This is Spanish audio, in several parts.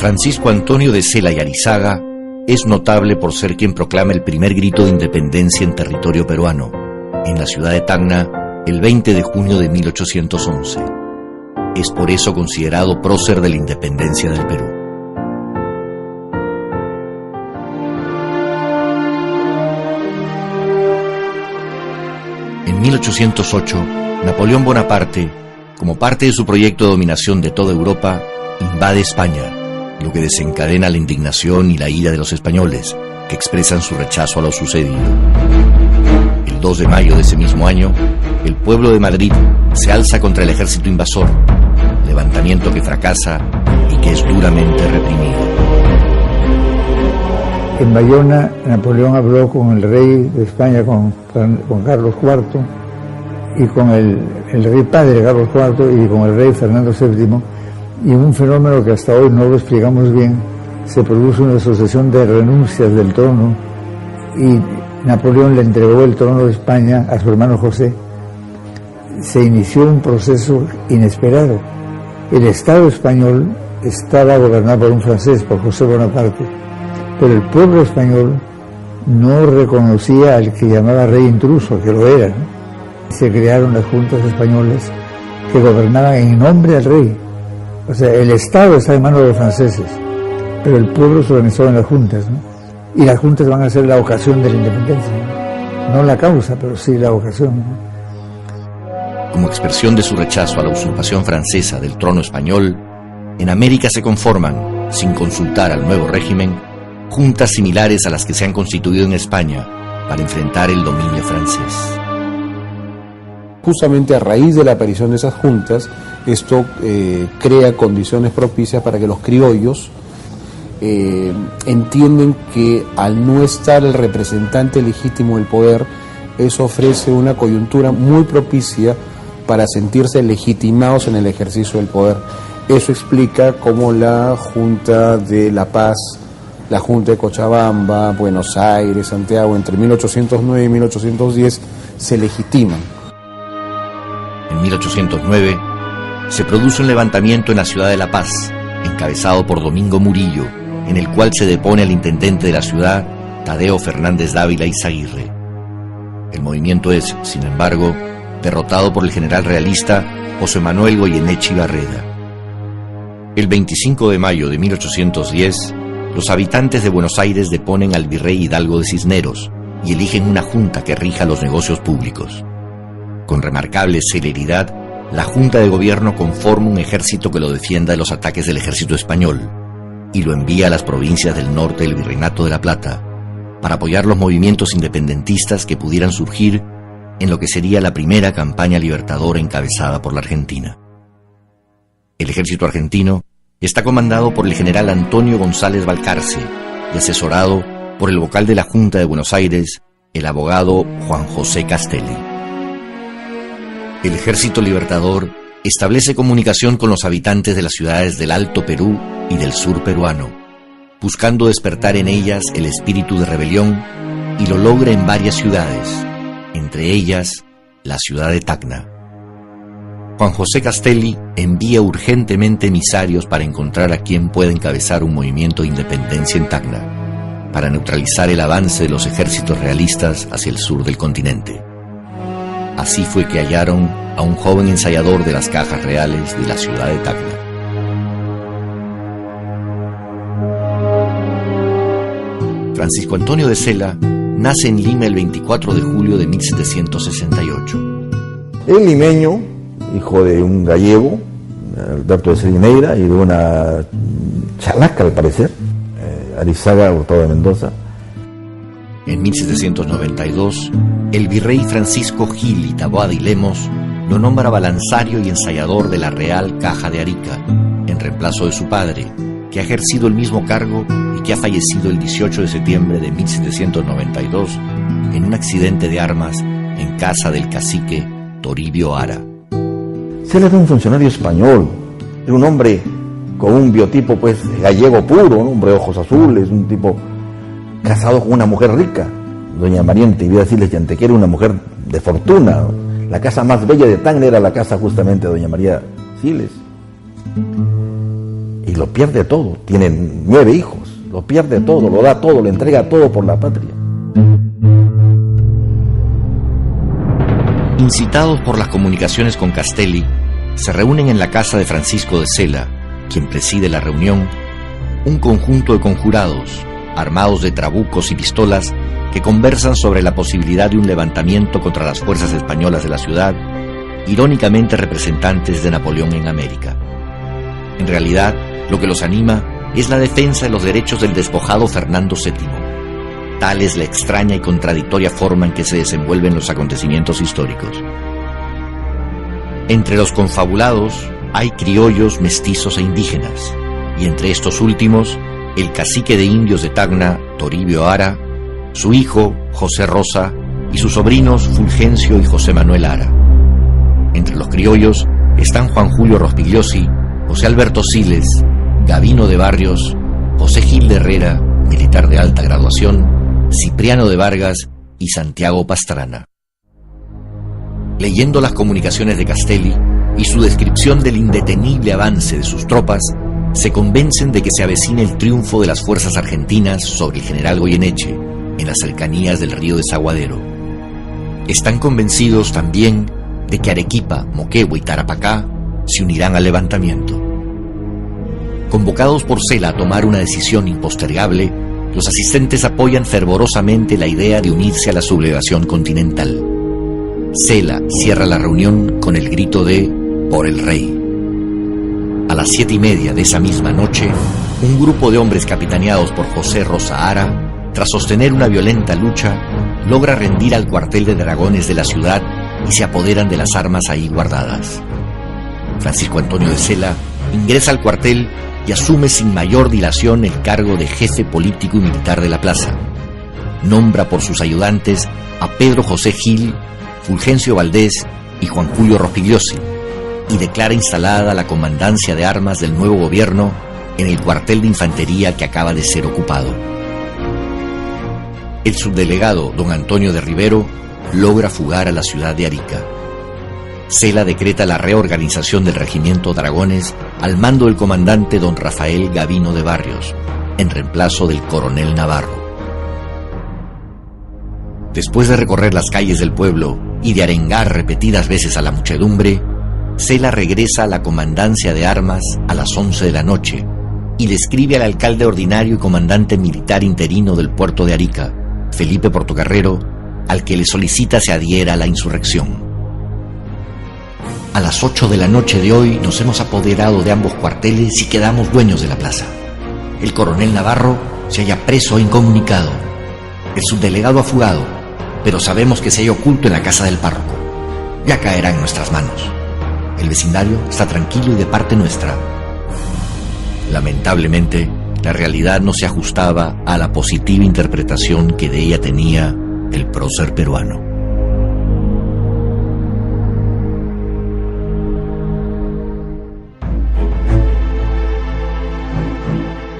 Francisco Antonio de Sela y Arizaga es notable por ser quien proclama el primer grito de independencia en territorio peruano, en la ciudad de Tacna, el 20 de junio de 1811. Es por eso considerado prócer de la independencia del Perú. En 1808, Napoleón Bonaparte, como parte de su proyecto de dominación de toda Europa, invade España, lo que desencadena la indignación y la ira de los españoles, que expresan su rechazo a lo sucedido. El 2 de mayo de ese mismo año, el pueblo de Madrid se alza contra el ejército invasor, levantamiento que fracasa y que es duramente reprimido. En Bayona, Napoleón habló con el rey de España, con Carlos IV, y con el rey padre Carlos IV y con el rey Fernando VII, y un fenómeno que hasta hoy no lo explicamos bien. Se produjo una sucesión de renuncias del trono y Napoleón le entregó el trono de España a su hermano José. Se inició un proceso inesperado. El Estado español estaba gobernado por un francés, por José Bonaparte, pero el pueblo español no reconocía al que llamaba rey intruso, que lo era, ¿no? Se crearon las juntas españolas que gobernaban en nombre del rey. O sea, el Estado está en manos de los franceses, pero el pueblo se organizó en las juntas, ¿no? Y las juntas van a ser la ocasión de la independencia, ¿no? No la causa, pero sí la ocasión, ¿no? Como expresión de su rechazo a la usurpación francesa del trono español, en América se conforman, sin consultar al nuevo régimen, juntas similares a las que se han constituido en España para enfrentar el dominio francés. Justamente a raíz de la aparición de esas juntas, esto crea condiciones propicias para que los criollos entienden que al no estar el representante legítimo del poder, eso ofrece una coyuntura muy propicia para sentirse legitimados en el ejercicio del poder. Eso explica cómo la Junta de La Paz, la Junta de Cochabamba, Buenos Aires, Santiago, entre 1809 y 1810 se legitiman. En 1809 se produce un levantamiento en la ciudad de La Paz, encabezado por Domingo Murillo, en el cual se depone al intendente de la ciudad, Tadeo Fernández Dávila Izaguirre. El movimiento es, sin embargo, derrotado por el general realista José Manuel Goyeneche Barreda. El 25 de mayo de 1810, los habitantes de Buenos Aires deponen al virrey Hidalgo de Cisneros y eligen una junta que rija los negocios públicos. Con remarcable celeridad, la Junta de Gobierno conforma un ejército que lo defienda de los ataques del ejército español y lo envía a las provincias del norte del Virreinato de la Plata para apoyar los movimientos independentistas que pudieran surgir en lo que sería la primera campaña libertadora encabezada por la Argentina. El ejército argentino está comandado por el general Antonio González Balcarce y asesorado por el vocal de la Junta de Buenos Aires, el abogado Juan José Castelli. El Ejército Libertador establece comunicación con los habitantes de las ciudades del Alto Perú y del sur peruano, buscando despertar en ellas el espíritu de rebelión, y lo logra en varias ciudades, entre ellas la ciudad de Tacna. Juan José Castelli envía urgentemente emisarios para encontrar a quien pueda encabezar un movimiento de independencia en Tacna, para neutralizar el avance de los ejércitos realistas hacia el sur del continente. Así fue que hallaron a un joven ensayador de las cajas reales de la ciudad de Tacna. Francisco Antonio de Sela nace en Lima el 24 de julio de 1768. El limeño, hijo de un gallego, Alberto de Serineira, y de una chalaca, al parecer, Arizaga Hurtado de Mendoza. En 1792, el virrey Francisco Gil y Taboada y Lemos lo nombra balanzario y ensayador de la Real Caja de Arica, en reemplazo de su padre, que ha ejercido el mismo cargo y que ha fallecido el 18 de septiembre de 1792 en un accidente de armas en casa del cacique Toribio Ara. Cela era un funcionario español, era un hombre con un biotipo pues gallego puro, un hombre de ojos azules, un tipo casado con una mujer rica, doña María Natividad Siles y Antequera, una mujer de fortuna. La casa más bella de Tacna era la casa justamente de doña María Siles. Y lo pierde todo, tiene 9 hijos, lo pierde todo, lo da todo, le entrega todo por la patria. Incitados por las comunicaciones con Castelli, se reúnen en la casa de Francisco de Cela, quien preside la reunión, un conjunto de conjurados, armados de trabucos y pistolas, que conversan sobre la posibilidad de un levantamiento contra las fuerzas españolas de la ciudad, irónicamente representantes de Napoleón en América. En realidad, lo que los anima es la defensa de los derechos del despojado Fernando VII. Tal es la extraña y contradictoria forma en que se desenvuelven los acontecimientos históricos. Entre los confabulados hay criollos, mestizos e indígenas, y entre estos últimos, el cacique de indios de Tacna, Toribio Ara, su hijo, José Rosa, y sus sobrinos, Fulgencio y José Manuel Ara. Entre los criollos están Juan Julio Rospigliosi, José Alberto Siles, Gavino de Barrios, José Gil de Herrera, militar de alta graduación, Cipriano de Vargas y Santiago Pastrana. Leyendo las comunicaciones de Castelli y su descripción del indetenible avance de sus tropas, se convencen de que se avecina el triunfo de las fuerzas argentinas sobre el general Goyeneche, en las cercanías del río Desaguadero. Están convencidos también de que Arequipa, Moquegua y Tarapacá se unirán al levantamiento. Convocados por Cela a tomar una decisión impostergable, los asistentes apoyan fervorosamente la idea de unirse a la sublevación continental. Cela cierra la reunión con el grito de "por el rey". A las 7:30 de esa misma noche, un grupo de hombres capitaneados por José Rosa Ara, tras sostener una violenta lucha, logra rendir al cuartel de dragones de la ciudad y se apoderan de las armas ahí guardadas. Francisco Antonio de Cela ingresa al cuartel y asume sin mayor dilación el cargo de jefe político y militar de la plaza. Nombra por sus ayudantes a Pedro José Gil, Fulgencio Valdés y Juan Julio Rospigliosi, y declara instalada la comandancia de armas del nuevo gobierno en el cuartel de infantería que acaba de ser ocupado. El subdelegado don Antonio de Rivero logra fugar a la ciudad de Arica. Cela decreta la reorganización del regimiento Dragones al mando del comandante don Rafael Gavino de Barrios, en reemplazo del coronel Navarro. Después de recorrer las calles del pueblo y de arengar repetidas veces a la muchedumbre, Cela regresa a la comandancia de armas a las 11 de la noche y le escribe al alcalde ordinario y comandante militar interino del puerto de Arica, Felipe Portocarrero, al que le solicita se adhiera a la insurrección. A las 8 de la noche de hoy nos hemos apoderado de ambos cuarteles y quedamos dueños de la plaza. El coronel Navarro se halla preso e incomunicado. El subdelegado ha fugado, pero sabemos que se halla oculto en la casa del párroco. Ya caerá en nuestras manos. El vecindario está tranquilo y de parte nuestra. Lamentablemente, la realidad no se ajustaba a la positiva interpretación que de ella tenía el prócer peruano.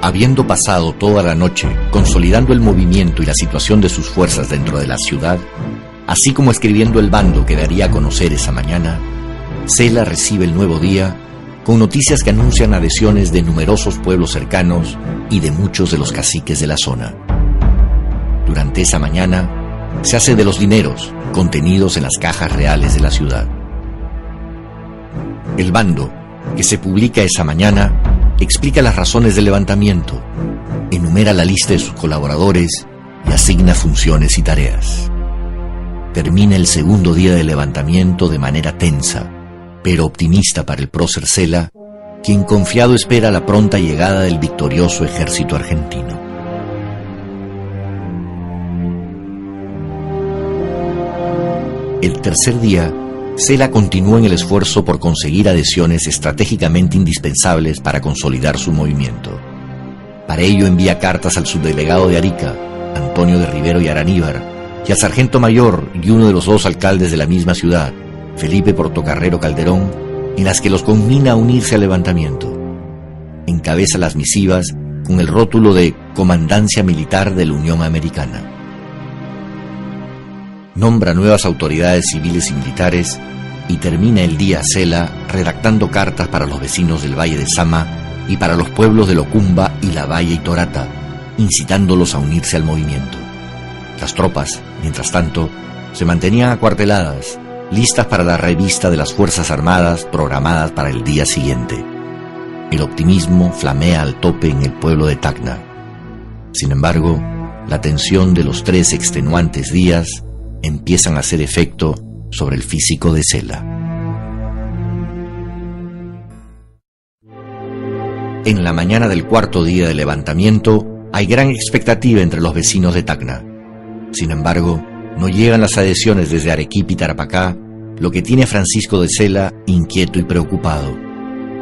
Habiendo pasado toda la noche consolidando el movimiento y la situación de sus fuerzas dentro de la ciudad, así como escribiendo el bando que daría a conocer esa mañana, Cela recibe el nuevo día con noticias que anuncian adhesiones de numerosos pueblos cercanos y de muchos de los caciques de la zona. Durante esa mañana se hace de los dineros contenidos en las cajas reales de la ciudad. El bando, que se publica esa mañana, explica las razones del levantamiento, enumera la lista de sus colaboradores y asigna funciones y tareas. Termina el segundo día del levantamiento de manera tensa, pero optimista para el prócer Cela, quien confiado espera la pronta llegada del victorioso ejército argentino. El tercer día, Cela continuó en el esfuerzo por conseguir adhesiones estratégicamente indispensables para consolidar su movimiento. Para ello envía cartas al subdelegado de Arica, Antonio de Rivero y Araníbar, y al sargento mayor y uno de los dos alcaldes de la misma ciudad, Felipe Portocarrero Calderón, en las que los conmina a unirse al levantamiento. Encabeza las misivas con el rótulo de Comandancia Militar de la Unión Americana. Nombra nuevas autoridades civiles y militares y termina el día Cela redactando cartas para los vecinos del Valle de Sama y para los pueblos de Locumba y La Valle y Torata, incitándolos a unirse al movimiento. Las tropas, mientras tanto, se mantenían acuarteladas, listas para la revista de las Fuerzas Armadas programadas para el día siguiente. El optimismo flamea al tope en el pueblo de Tacna. Sin embargo, la tensión de los 3 extenuantes días empiezan a hacer efecto sobre el físico de Cela. En la mañana del cuarto día del levantamiento hay gran expectativa entre los vecinos de Tacna. Sin embargo, no llegan las adhesiones desde Arequipa y Tarapacá, lo que tiene a Francisco de Cela inquieto y preocupado.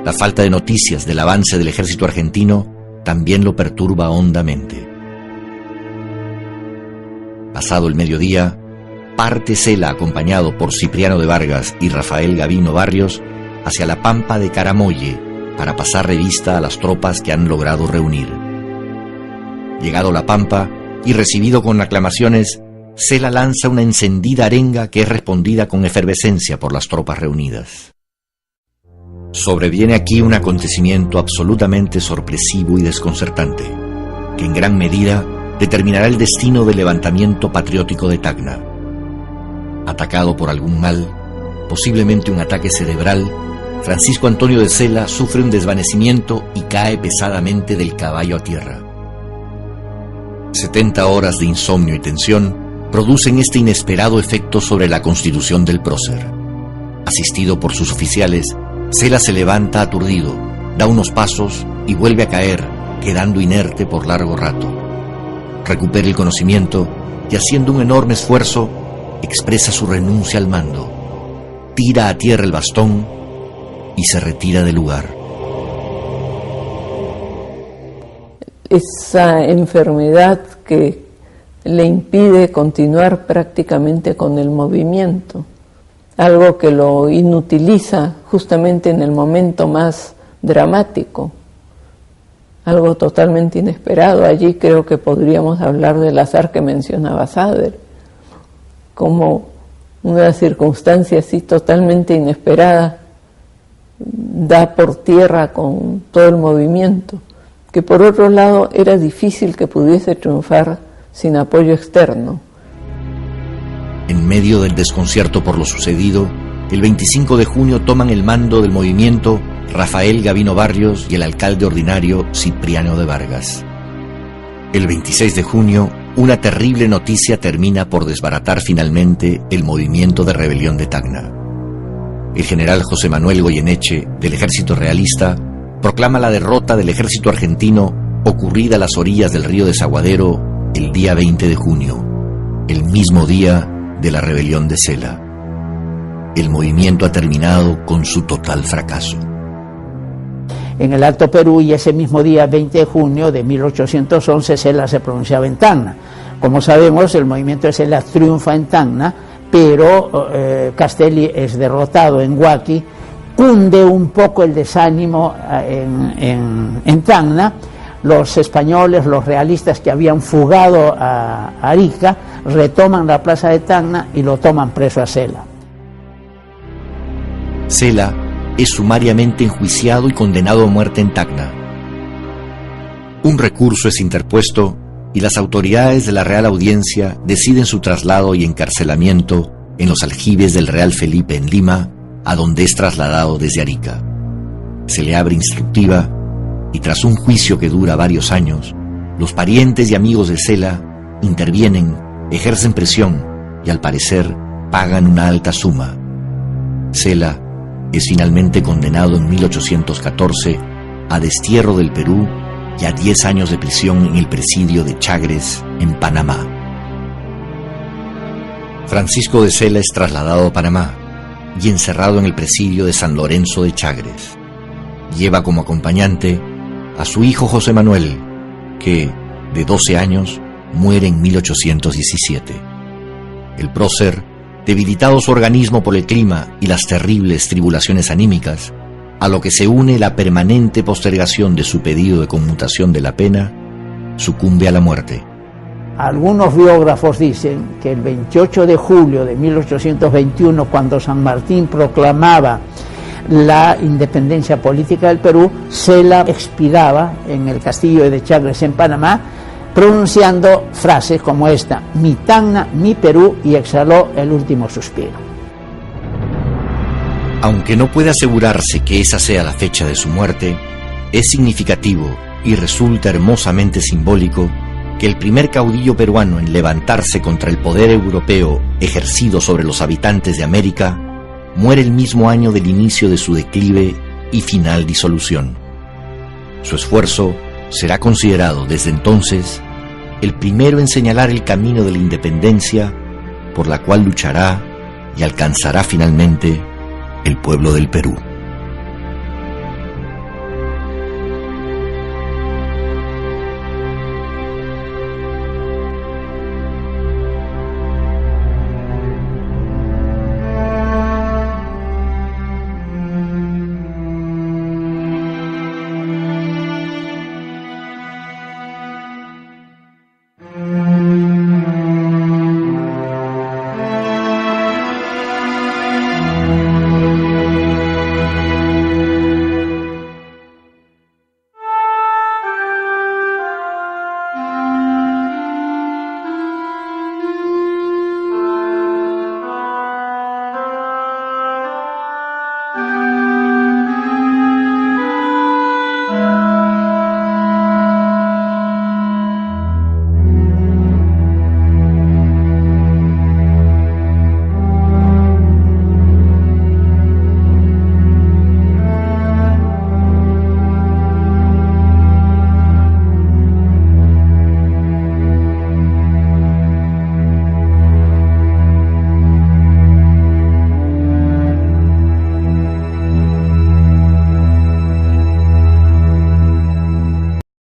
La falta de noticias del avance del ejército argentino también lo perturba hondamente. Pasado el mediodía, parte Cela acompañado por Cipriano de Vargas y Rafael Gavino Barrios hacia la pampa de Caramolle para pasar revista a las tropas que han logrado reunir. Llegado la pampa y recibido con aclamaciones, Cela lanza una encendida arenga que es respondida con efervescencia por las tropas reunidas. Sobreviene aquí un acontecimiento absolutamente sorpresivo y desconcertante, que en gran medida determinará el destino del levantamiento patriótico de Tacna. Atacado por algún mal, posiblemente un ataque cerebral, Francisco Antonio de Cela sufre un desvanecimiento y cae pesadamente del caballo a tierra. 70 horas de insomnio y tensión producen este inesperado efecto sobre la constitución del prócer. Asistido por sus oficiales, Cela se levanta aturdido, da unos pasos y vuelve a caer, quedando inerte por largo rato. Recupera el conocimiento y, haciendo un enorme esfuerzo, expresa su renuncia al mando, tira a tierra el bastón y se retira del lugar. Esa enfermedad que le impide continuar prácticamente con el movimiento, algo que lo inutiliza justamente en el momento más dramático, algo totalmente inesperado. Allí creo que podríamos hablar del azar que mencionaba Sader, como una circunstancia así totalmente inesperada da por tierra con todo el movimiento, que por otro lado era difícil que pudiese triunfar sin apoyo externo. En medio del desconcierto por lo sucedido, el 25 de junio toman el mando del movimiento Rafael Gavino Barrios y el alcalde ordinario Cipriano de Vargas. El 26 de junio, una terrible noticia termina por desbaratar finalmente el movimiento de rebelión de Tacna. El general José Manuel Goyeneche, del ejército realista, proclama la derrota del ejército argentino ocurrida a las orillas del río Desaguadero el día 20 de junio, el mismo día de la rebelión de Cela. El movimiento ha terminado con su total fracaso. En el Alto Perú, y ese mismo día 20 de junio de 1811, Cela se pronunciaba en Tacna. Como sabemos, el movimiento de Cela triunfa en Tacna, pero Castelli es derrotado en Huaqui, cunde un poco el desánimo en Tacna. Los españoles, los realistas que habían fugado a Arica, retoman la plaza de Tacna y lo toman preso a Cela. Cela es sumariamente enjuiciado y condenado a muerte en Tacna. Un recurso es interpuesto y las autoridades de la Real Audiencia deciden su traslado y encarcelamiento en los aljibes del Real Felipe en Lima, a donde es trasladado desde Arica. Se le abre instructiva y tras un juicio que dura varios años, los parientes y amigos de Cela intervienen, ejercen presión y al parecer pagan una alta suma. Cela es finalmente condenado en 1814 a destierro del Perú y a 10 años de prisión en el presidio de Chagres, en Panamá. Francisco de Sela es trasladado a Panamá y encerrado en el presidio de San Lorenzo de Chagres. Lleva como acompañante a su hijo José Manuel, que, de 12 años, muere en 1817. El prócer, debilitado su organismo por el clima y las terribles tribulaciones anímicas, a lo que se une la permanente postergación de su pedido de conmutación de la pena, sucumbe a la muerte. Algunos biógrafos dicen que el 28 de julio de 1821, cuando San Martín proclamaba la independencia política del Perú, Sela expiraba en el castillo de Chagres en Panamá, pronunciando frases como esta: mi Tacna, mi Perú, y exhaló el último suspiro. Aunque no puede asegurarse que esa sea la fecha de su muerte, es significativo y resulta hermosamente simbólico que el primer caudillo peruano en levantarse contra el poder europeo ejercido sobre los habitantes de América muere el mismo año del inicio de su declive y final disolución. Su esfuerzo será considerado desde entonces el primero en señalar el camino de la independencia por la cual luchará y alcanzará finalmente el pueblo del Perú.